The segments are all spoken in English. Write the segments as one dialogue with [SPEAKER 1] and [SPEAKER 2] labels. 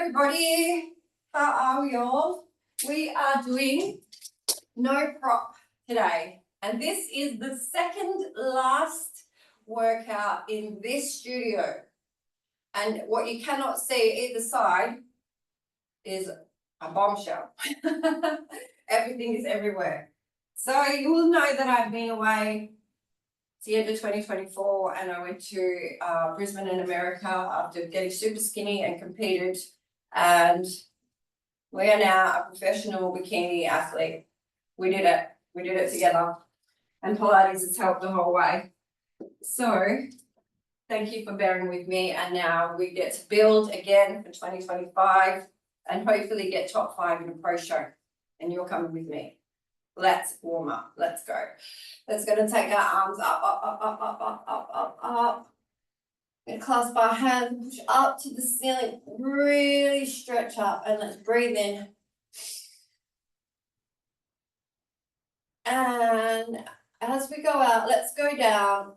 [SPEAKER 1] everybody. How are we all? We are doing no prop today. And this is the second last workout in this studio. And what you cannot see either side is a bombshell. Everything is everywhere. So you will know that I've been away. It's the end of 2024 and I went to Brisbane in America after getting super skinny and competed. And we are now a professional bikini athlete. We did it together. And Pilates has helped the whole way. So thank you for bearing with me. And now we get to build again for 2025 and hopefully get top 5 in a pro show. And you're coming with me. Let's warm up. Let's go. Let's go to take our arms up. And clasp our hands and push up to the ceiling. Really stretch up and let's breathe in. And as we go out, let's go down.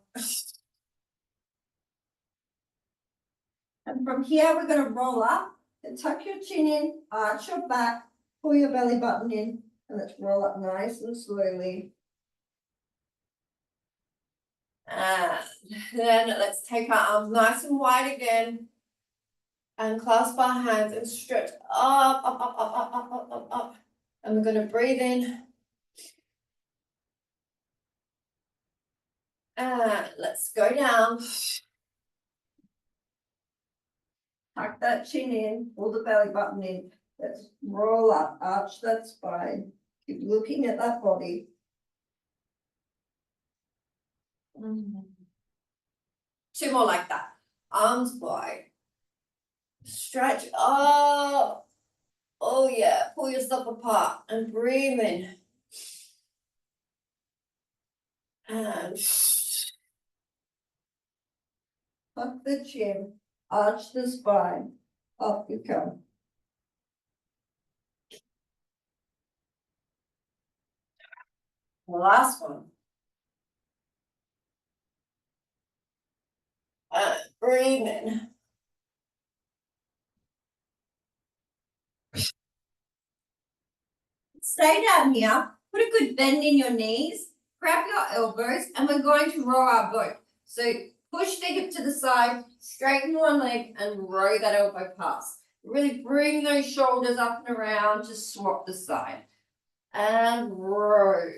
[SPEAKER 1] And from here, we're going to roll up and tuck your chin in, arch your back, pull your belly button in, and let's roll up nice and slowly. And then let's take our arms nice and wide again and clasp our hands and stretch up. And we're going to breathe in. And let's go down. Tuck that chin in, pull the belly button in. Let's roll up, arch that spine. Keep looking at that body. Two more like that. Arms wide. Stretch up. Oh yeah, pull yourself apart and breathe in. And tuck the chin, arch the spine. Up you come. The last one. Breathe in. Stay down here. Put a good bend in your knees. Grab your elbows and we're going to row our boat. So push the hip to the side, straighten one leg and row that elbow past. Really bring those shoulders up and around to swap the side. And row.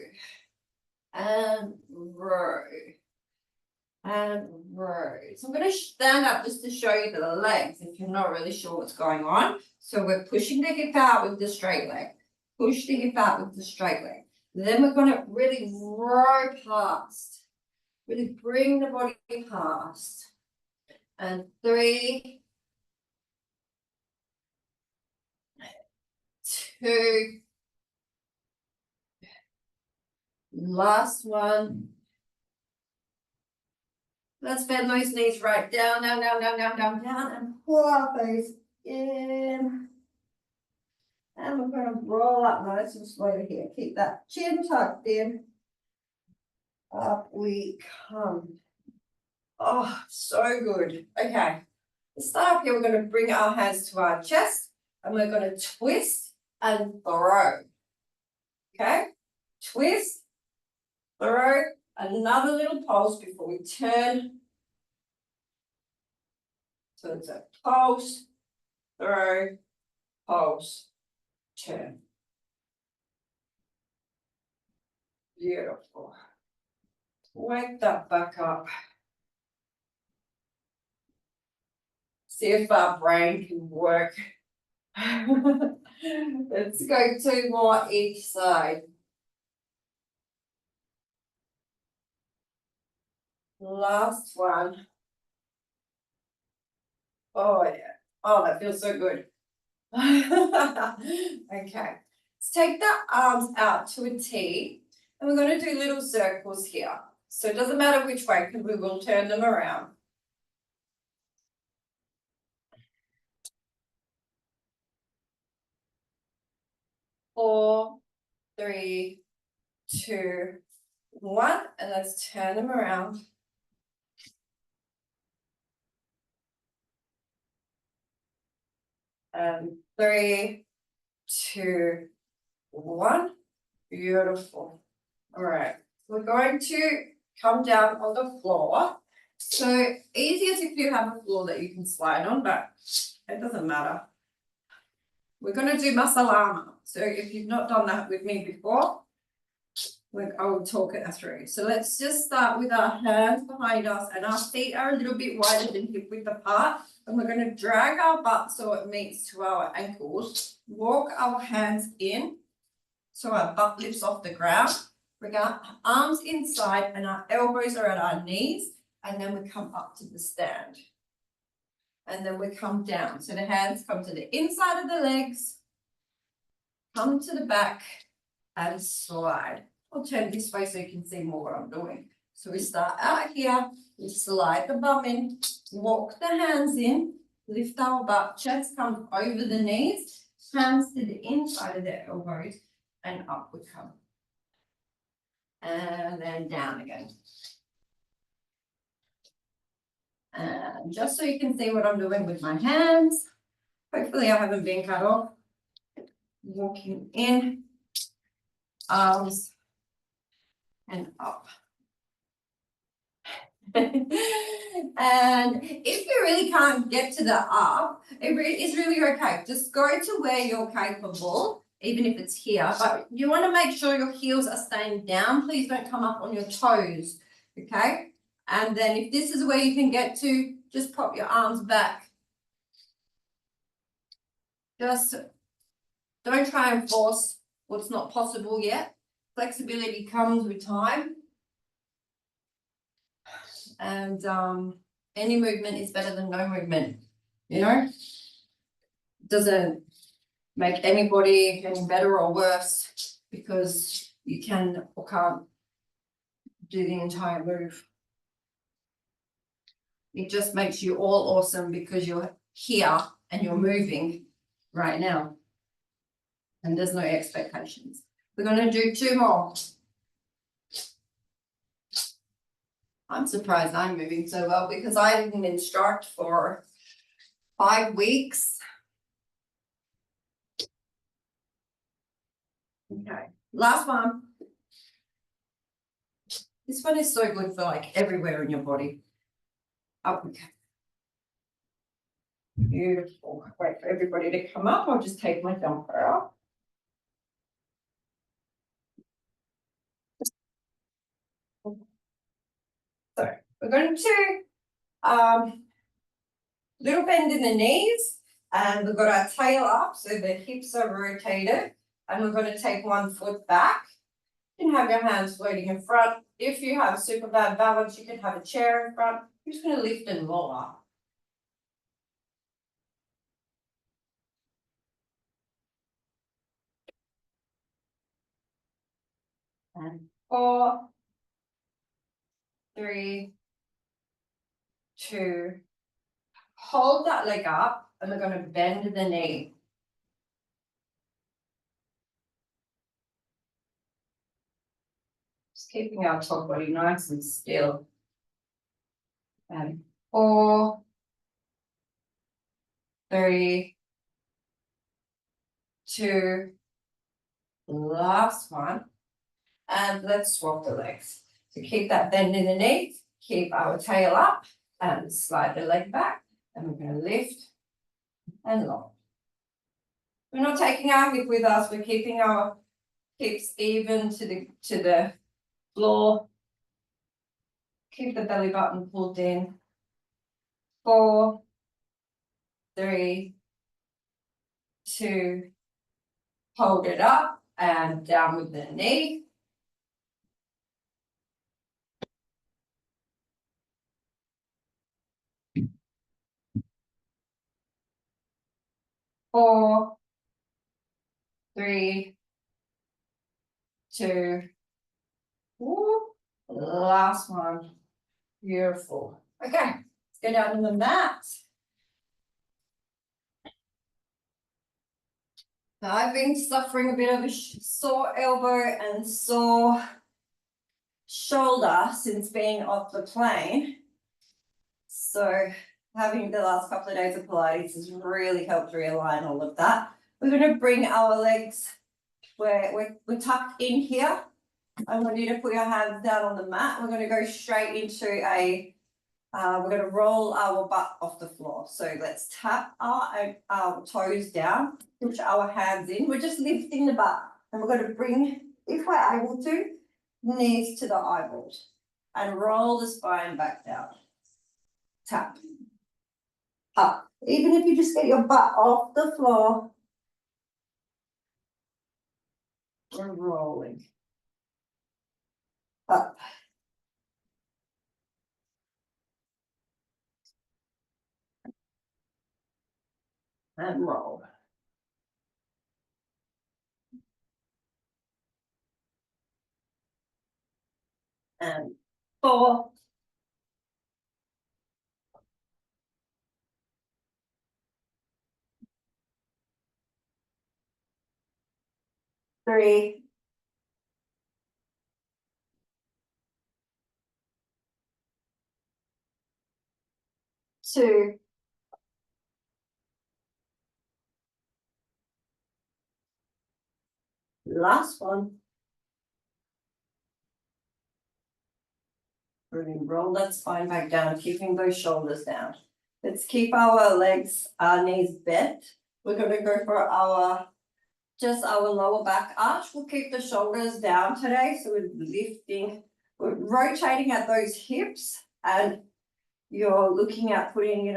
[SPEAKER 1] And row. And row. So I'm going to stand up just to show you the legs if you're not really sure what's going on. So we're pushing the hip out with the straight leg. Push the hip out with the straight leg. Then we're going to really row past. Really bring the body past. And 3, 2, last one. Let's bend those knees right down, and pull our face in. And we're going to roll up nice and slowly here. Keep that chin tucked in. Up we come. Oh, so good. Okay. Let's start up here. We're going to bring our hands to our chest and we're going to twist and throw. Okay? Twist, throw, another little pulse before we turn. So it's a pulse, throw, pulse, turn. Beautiful. Wake that back up. See if our brain can work. Let's go 2 more each side. Last one. Oh, yeah. Oh, that feels so good. Okay. Let's take the arms out to a T. And we're going to do little circles here. So it doesn't matter which way because we will turn them around. 4, 3, 2, 1. And let's turn them around. And 3, 2, 1. Beautiful. All right. We're going to come down on the floor. So easiest if you have a floor that you can slide on, but it doesn't matter. We're going to do muscle armor. So if you've not done that with me before, I will talk it through. So let's just start with our hands behind us, and our feet are a little bit wider than hip width apart. And we're going to drag our butt so it meets to our ankles. Walk our hands in so our butt lifts off the ground. Bring our arms inside and our elbows are at our knees. And then we come up to the stand. And then we come down. So the hands come to the inside of the legs, come to the back and slide. I'll turn this way so you can see more what I'm doing. So we start out here, we slide the bum in, walk the hands in, lift our butt, chest comes over the knees, hands to the inside of the elbows, and up we come. And then down again. And just so you can see what I'm doing with my hands, hopefully I haven't been cut off. Walking in, arms, and up. And if you really can't get to the up, it is really okay. Just go to where you're capable, even if it's here, but you want to make sure your heels are staying down. Please don't come up on your toes, okay? And then if this is where you can get to, just pop your arms back. Just don't try and force what's not possible yet. Flexibility comes with time. And any movement is better than no movement, you know? Doesn't make anybody any better or worse because you can or can't do the entire move. It just makes you all awesome because you're here and you're moving right now. And there's no expectations. We're going to do 2 more. I'm surprised I'm moving so well because I didn't instruct for 5 weeks. Okay, last one. This one is so good for like everywhere in your body. Up we go. Beautiful. Wait for everybody to come up. I'll just take my jumper out. So we're going to little bend in the knees, and we've got our tail up so the hips are rotated, and we're going to take 1 foot back. You can have your hands floating in front. If you have super bad balance, you can have a chair in front. You're just going to lift and lower. And 4, 3, 2, hold that leg up, and we're going to bend the knee. Just keeping our top body nice and still. And 4, 3, 2, last one. And let's swap the legs. So keep that bend in the knee, keep our tail up, and slide the leg back. And we're going to lift and lower. We're not taking our hip with us, we're keeping our hips even to the floor. Keep the belly button pulled in. 4, 3, 2, hold it up and down with the knee. 4, 3, 2, whoop, last one. Beautiful. Okay, let's go down to the mat. Now, I've been suffering a bit of a sore elbow and sore shoulder since being off the plane. So having the last couple of days of Pilates has really helped realign all of that. We're going to bring our legs where we're tucked in here. I want you to put your hands down on the mat. We're going to go straight into we're going to roll our butt off the floor. So let's tap our toes down, push our hands in. We're just lifting the butt, and we're going to bring, if we're able to, knees to the eyeballs and roll the spine back down. Tap. Up. Even if you just get your butt off the floor, we're rolling. Up. And roll. And 4, 3, 2, last one. We're going to roll that spine back down, keeping those shoulders down. Let's keep our legs, our knees bent. We're going to go for our lower back arch. We'll keep the shoulders down today. So we're lifting, we're rotating at those hips, and you're looking at putting,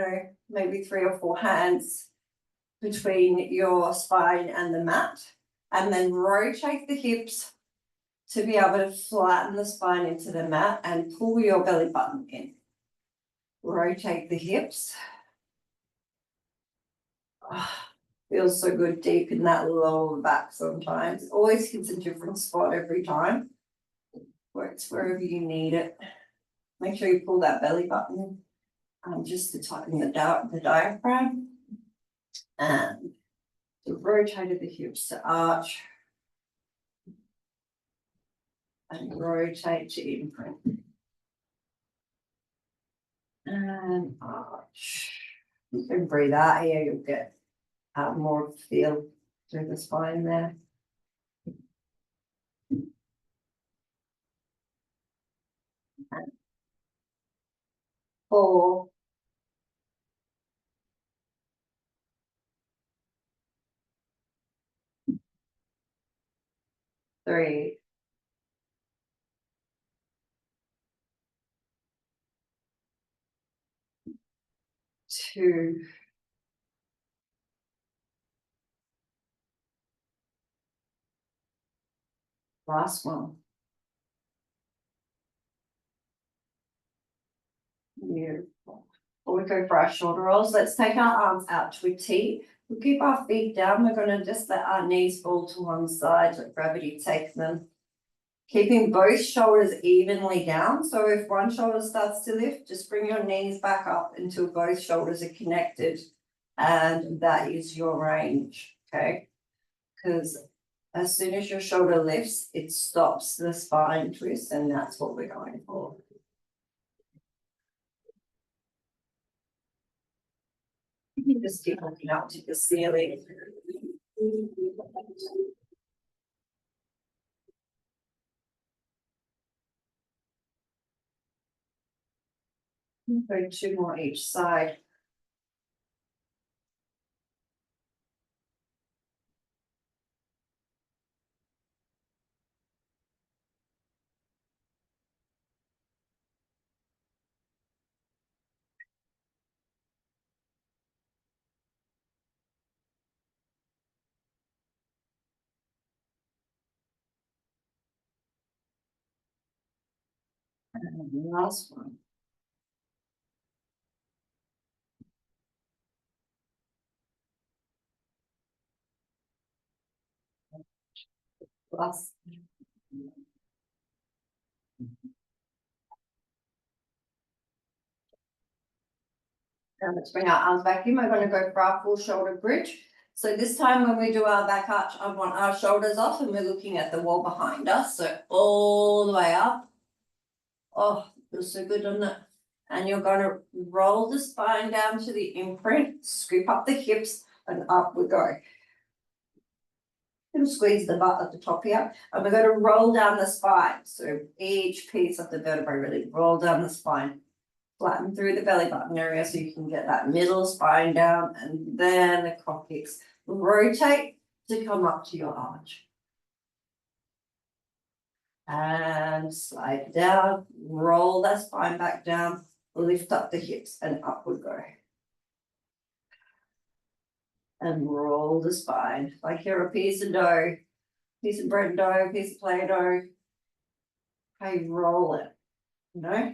[SPEAKER 1] maybe 3 or 4 hands between your spine and the mat, and then rotate the hips to be able to flatten the spine into the mat and pull your belly button in. Rotate the hips. Feels so good deep in that lower back sometimes. Always hits a different spot every time. Works wherever you need it. Make sure you pull that belly button just to tighten the diaphragm. And rotate the hips to arch. And rotate to imprint. And arch. You can breathe out here, you'll get more feel through the spine there. And 4, 3, 2, last one. Beautiful. Before we go for our shoulder rolls, let's take our arms out to a T. We'll keep our feet down. We're going to just let our knees fall to one side, let gravity take them. Keeping both shoulders evenly down. So if one shoulder starts to lift, just bring your knees back up until both shoulders are connected. And that is your range, okay? Because as soon as your shoulder lifts, it stops the spine twist, and that's what we're going for. You can just keep looking out to the ceiling. Go 2 more each side. And the last one. Last. And let's bring our arms back in. We're going to go for our full shoulder bridge. So this time when we do our back arch, I want our shoulders off and we're looking at the wall behind us. So all the way up. Oh, feels so good, doesn't it? And you're going to roll the spine down to the imprint, scoop up the hips, and up we go. And squeeze the butt at the top here, and we're going to roll down the spine. So each piece of the vertebrae really roll down the spine, flatten through the belly button area so you can get that middle spine down, and then the coccyx. Rotate to come up to your arch. And slide down, roll that spine back down, lift up the hips, and up we go. And roll the spine like you're a piece of dough, piece of bread dough, piece of Play-Doh. How you roll it, you know?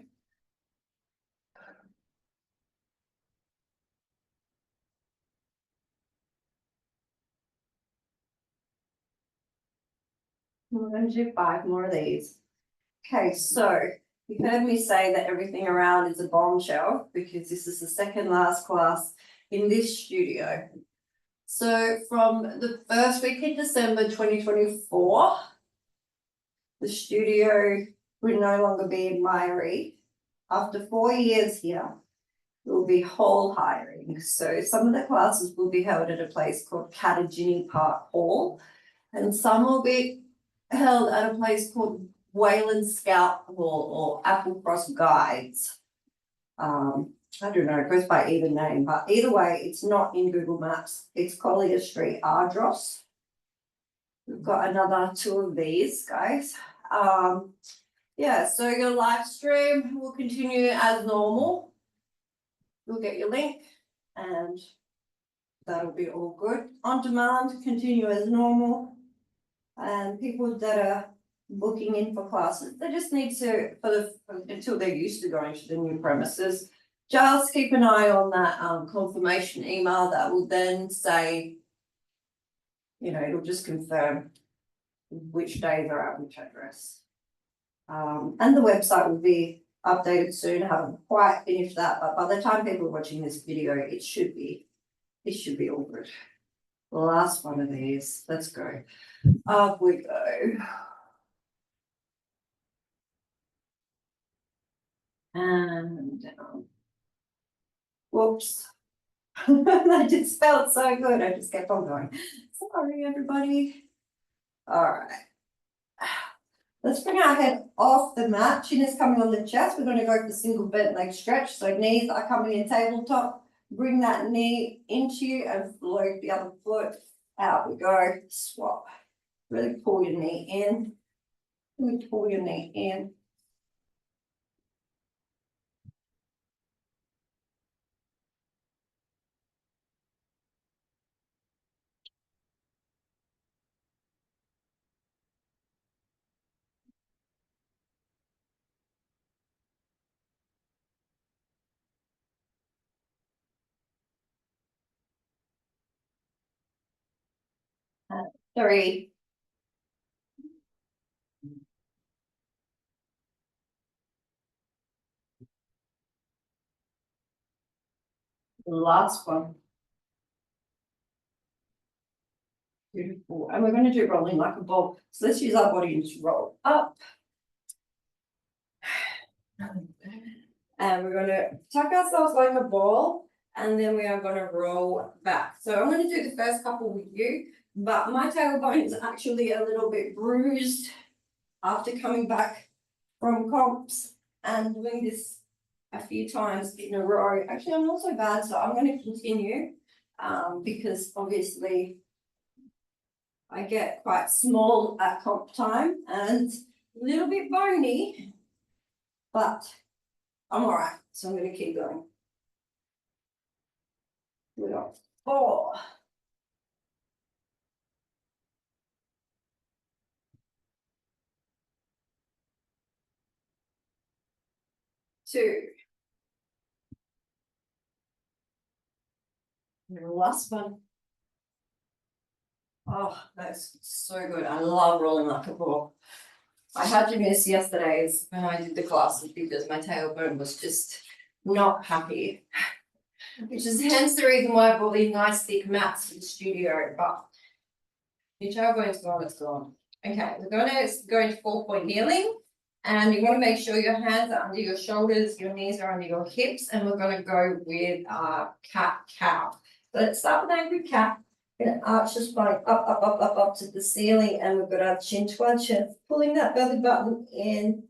[SPEAKER 1] We're going to do 5 more of these. Okay, so you've heard me say that everything around is a bombshell because this is the second last class in this studio. So from the first week in December 2024, the studio will no longer be in Mairie. After 4 years here, we'll be whole hiring. So some of the classes will be held at a place called Catagini Park Hall, and some will be held at a place called Wayland Scout Hall or Applecross Guides. I don't know, it goes by either name, but either way, it's not in Google Maps. It's Collier Street, Ardros. We've got another 2 of these, guys. Yeah, so your live stream will continue as normal. You'll get your link and that'll be all good. On demand, continue as normal. And people that are booking in for classes, they just need to, until they're used to going to the new premises, just keep an eye on that confirmation email that will then say, you know, it'll just confirm which days are at which address. And the website will be updated soon. I haven't quite finished that, but by the time people are watching this video, it should be all good. The last one of these, let's go. Up we go. And down. Whoops. That just felt so good. I just kept on going. Sorry, everybody. All right. Let's bring our head off the mat. Chin is coming on the chest. We're going to go for single bent leg stretch. So knees are coming in tabletop. Bring that knee into you and float the other foot. Out we go. Swap. Really pull your knee in. Really pull your knee in. Three. Last one. Beautiful. And we're going to do rolling like a ball. So let's use our body and just roll up. And we're going to tuck ourselves like a ball. And then we are going to roll back. So I'm going to do the first couple with you. But my tailbone is actually a little bit bruised after coming back from comps and doing this a few times in a row. Actually, I'm not so bad, so I'm going to continue because obviously I get quite small at comp time and a little bit bony, but I'm all right. So I'm going to keep going. We got 4. 2. And the last one. Oh, that's so good. I love rolling like a ball. I had to miss yesterday's when I did the classes because my tailbone was just not happy. Which is hence the reason why I bought these nice thick mats for the studio. But your tailbone's gone, it's gone. Okay, we're going to go into 4-point kneeling. And you want to make sure your hands are under your shoulders, your knees are under your hips, and we're going to go with cat cow. So let's start with angry cat. We're going to arch the spine up to the ceiling, and we've got our chin to our chest, pulling that belly button in.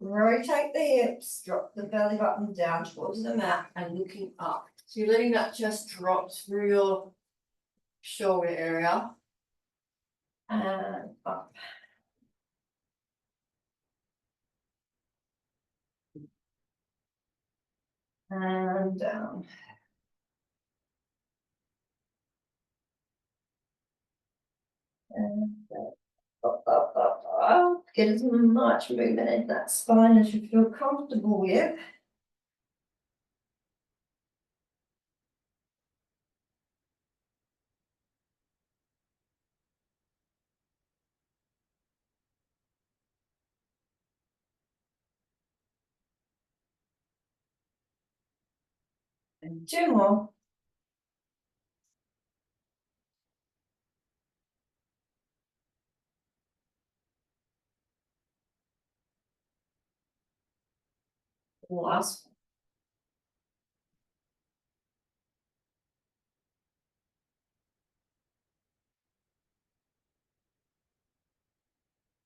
[SPEAKER 1] Rotate the hips, drop the belly button down towards the mat and looking up. So you're letting that chest drop through your shoulder area and up. And down. And up. Get as much movement in that spine as you feel comfortable with. And two more. Last.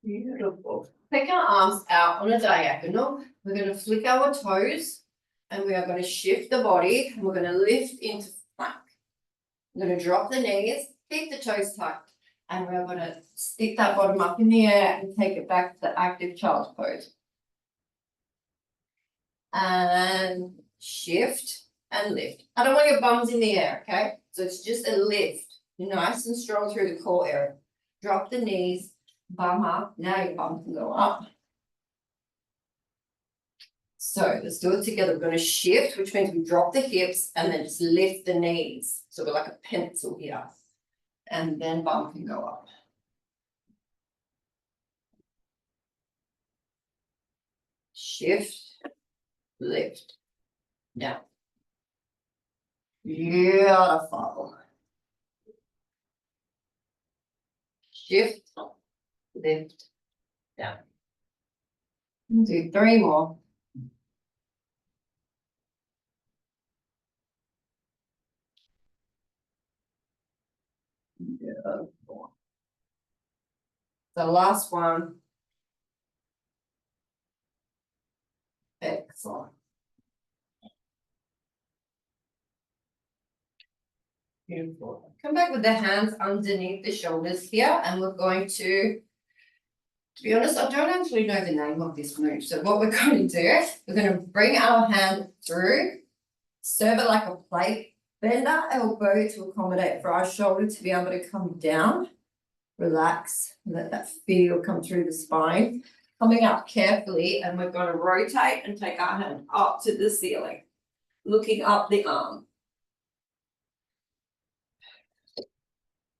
[SPEAKER 1] Beautiful. Take our arms out on a diagonal. We're going to flick our toes and we are going to shift the body and we're going to lift into plank. I'm going to drop the knees, keep the toes tucked, and we're going to stick that bottom up in the air and take it back to the active child's pose. And shift and lift. I don't want your bums in the air, okay? So it's just a lift. You're nice and strong through the core area. Drop the knees, bum up. Now your bum can go up. So let's do it together. We're going to shift, which means we drop the hips and then just lift the knees. So we're like a pencil here. And then bum can go up. Shift, lift, down. Beautiful. Shift, lift, down. Do three more. Beautiful. The last one. Excellent. Beautiful. Come back with the hands underneath the shoulders here, and we're going to be honest, I don't actually know the name of this move. So what we're going to do, we're going to bring our hand through, serve it like a plate, bend our elbow to accommodate for our shoulder to be able to come down. Relax, let that feel come through the spine. Coming up carefully, and we're going to rotate and take our hand up to the ceiling, looking up the arm.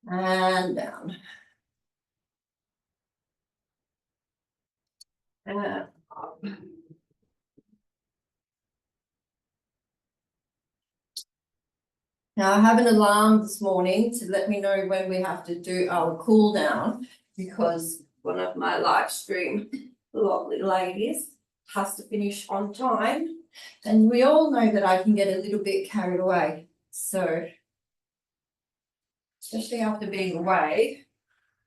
[SPEAKER 1] And down. And up. Now I have an alarm this morning to let me know when we have to do our cool down, because one of my live stream lovely ladies has to finish on time, and we all know that I can get a little bit carried away. So especially after being away,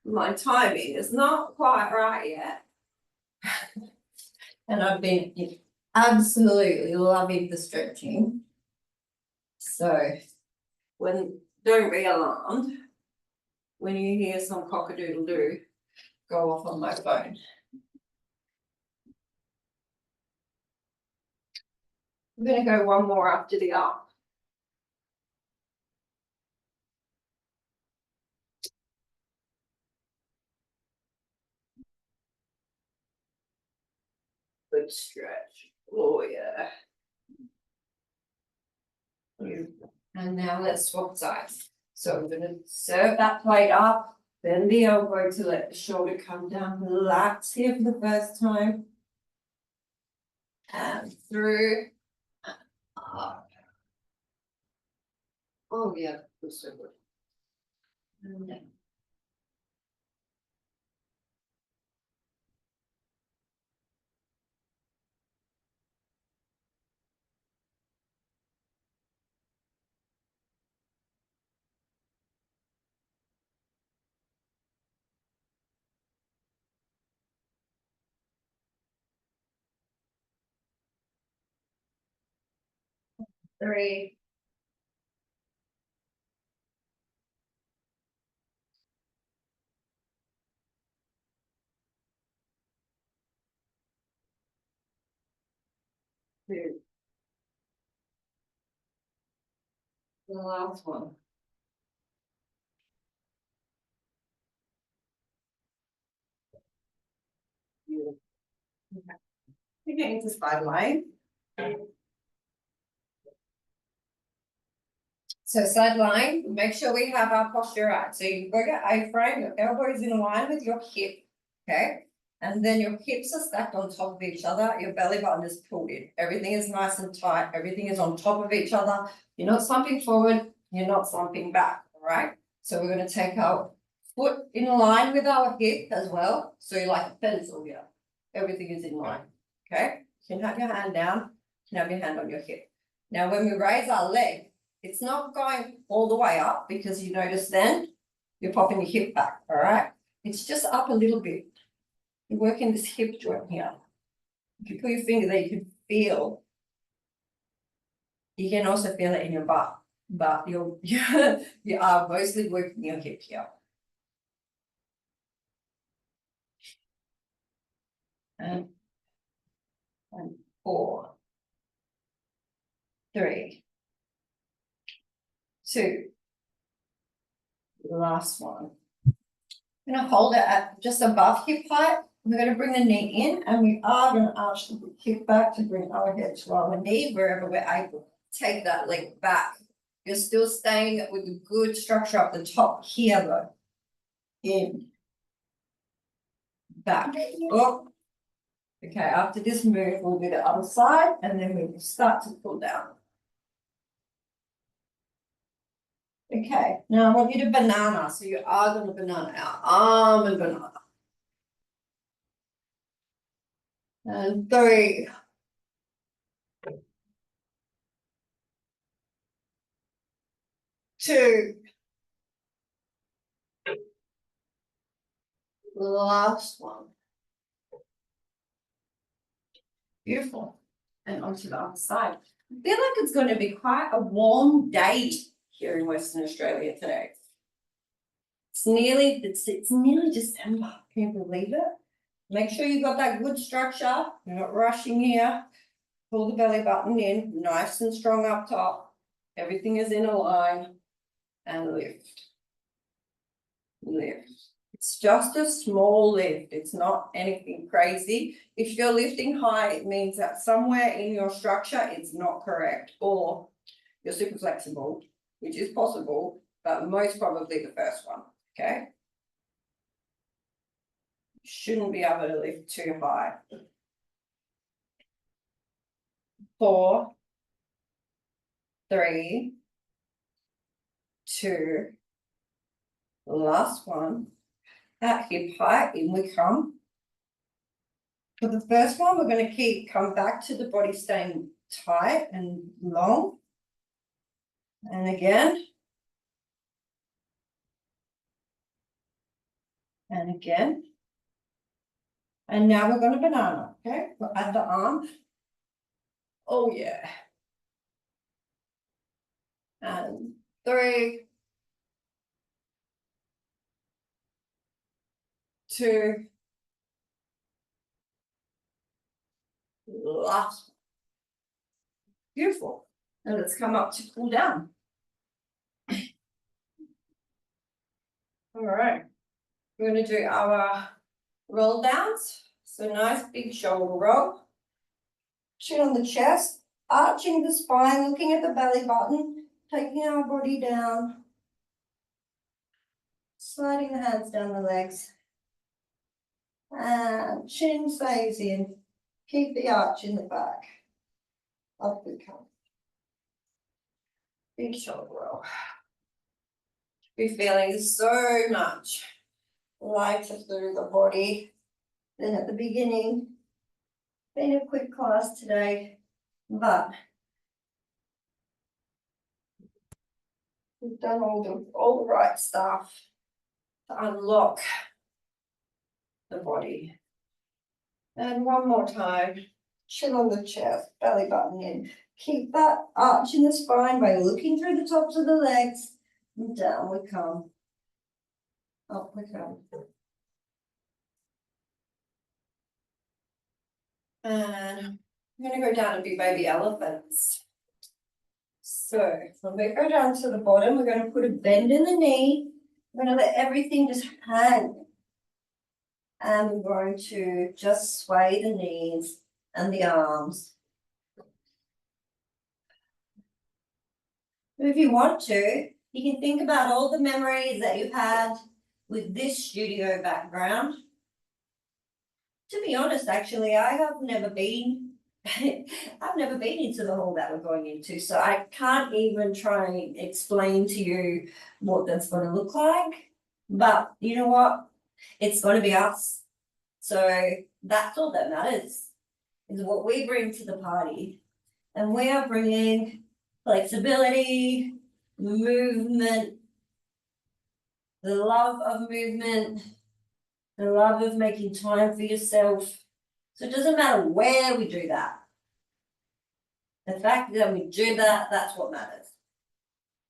[SPEAKER 1] my timing is not quite right yet. And I've been absolutely loving the stretching. So don't be alarmed when you hear some cock-a-doodle-doo go off on my phone. I'm going to go one more after the up. Good stretch. Oh, yeah. And now let's swap sides. So I'm going to serve that plate up, bend the elbow to let the shoulder come down. Relax here for the first time. And through. Up. Oh, yeah, that's so good. And then 3, 2. The last one. Beautiful. Okay. We're getting to side line. So side line, make sure we have our posture right. So you've got your A-frame, your elbow is in line with your hip, okay? And then your hips are stacked on top of each other, your belly button is pulled in. Everything is nice and tight, everything is on top of each other. You're not slumping forward, you're not slumping back, all right? So we're gonna take our foot in line with our hip as well. So you're like a pencil here. Everything is in line, okay? You can have your hand down, you can have your hand on your hip. Now, when we raise our leg, it's not going all the way up because you notice then you're popping your hip back, all right? It's just up a little bit. You're working this hip joint here. If you put your finger there, you can feel. You can also feel it in your butt, but you are mostly working your hip here. And 4, 3, 2. Last one. I'm gonna hold it at just above hip height. We're gonna bring the knee in and we are gonna arch the hip back to bring our head to our knee wherever we're able. Take that leg back. You're still staying with a good structure up the top here though. In. Back. Up. Okay, after this move, we'll do the other side and then we will start to pull down. Okay, now I want you to banana. So you are gonna banana out, arm and banana. And 3, 2, last one. Beautiful. And onto the other side. I feel like it's going to be quite a warm day here in Western Australia today. It's nearly December. Can you believe it? Make sure you got that good structure. You're not rushing here. Pull the belly button in, nice and strong up top. Everything is in a line. And lift. Lift. It's just a small lift. It's not anything crazy. If you're lifting high, it means that somewhere in your structure it's not correct, or you're super flexible, which is possible, but most probably the first one, okay? Shouldn't be able to lift too high. 4, 3, 2, last one. At hip height, in we come. For the first one, we're going to come back to the body staying tight and long. And again. And again. And now we're going to banana, okay? We'll add the arm. Oh, yeah. And 3, 2, last. Beautiful. And let's come up to cool down. All right. We're going to do our roll downs. So nice big shoulder roll. Chin on the chest, arching the spine, looking at the belly button, taking our body down. Sliding the hands down the legs. And chin stays in. Keep the arch in the back. Up we come. Big shoulder roll. Be feeling so much lighter through the body than at the beginning. Been a quick class today, but we've done all the right stuff to unlock the body. And one more time, chin on the chest, belly button in. Keep that arch in the spine by looking through the tops of the legs, and down we come. Up we come. And I'm gonna go down and be baby elephants. So when we go down to the bottom, we're gonna put a bend in the knee. We're gonna let everything just hang. And we're going to just sway the knees and the arms. If you want to, you can think about all the memories that you've had with this studio background. To be honest, actually, I have never been, I've never been into the hall that we're going into, so I can't even try and explain to you what that's going to look like. But you know what? It's going to be us. So that's all that matters, is what we bring to the party. And we are bringing flexibility, movement, the love of movement, the love of making time for yourself. So it doesn't matter where we do that. The fact that we do that, that's what matters.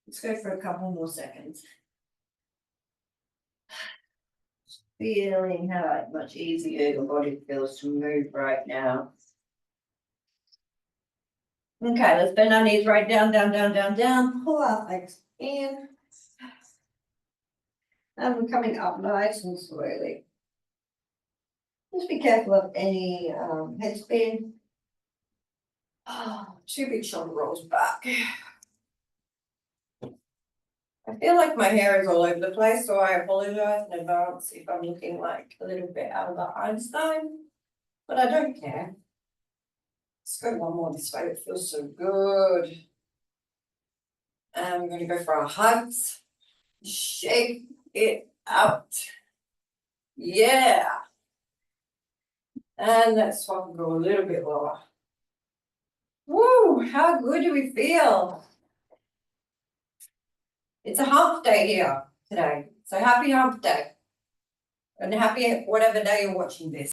[SPEAKER 1] Let's go for a couple more seconds. Feeling how much easier your body feels to move right now. Okay, let's bend our knees right down, down, down, down, down. Pull our legs in. And we're coming up nice and slowly. Just be careful of any head spin. Oh, two big shoulder rolls back. I feel like my hair is all over the place, so I apologize in advance if I'm looking like a little bit out of the Einstein, but I don't care. Let's go one more this way, it feels so good. And we're gonna go for our hugs. Shake it out. Yeah. And let's swap and go a little bit lower. Woo, how good do we feel? It's a hump day here today. So happy hump day. And happy whatever day you're watching this.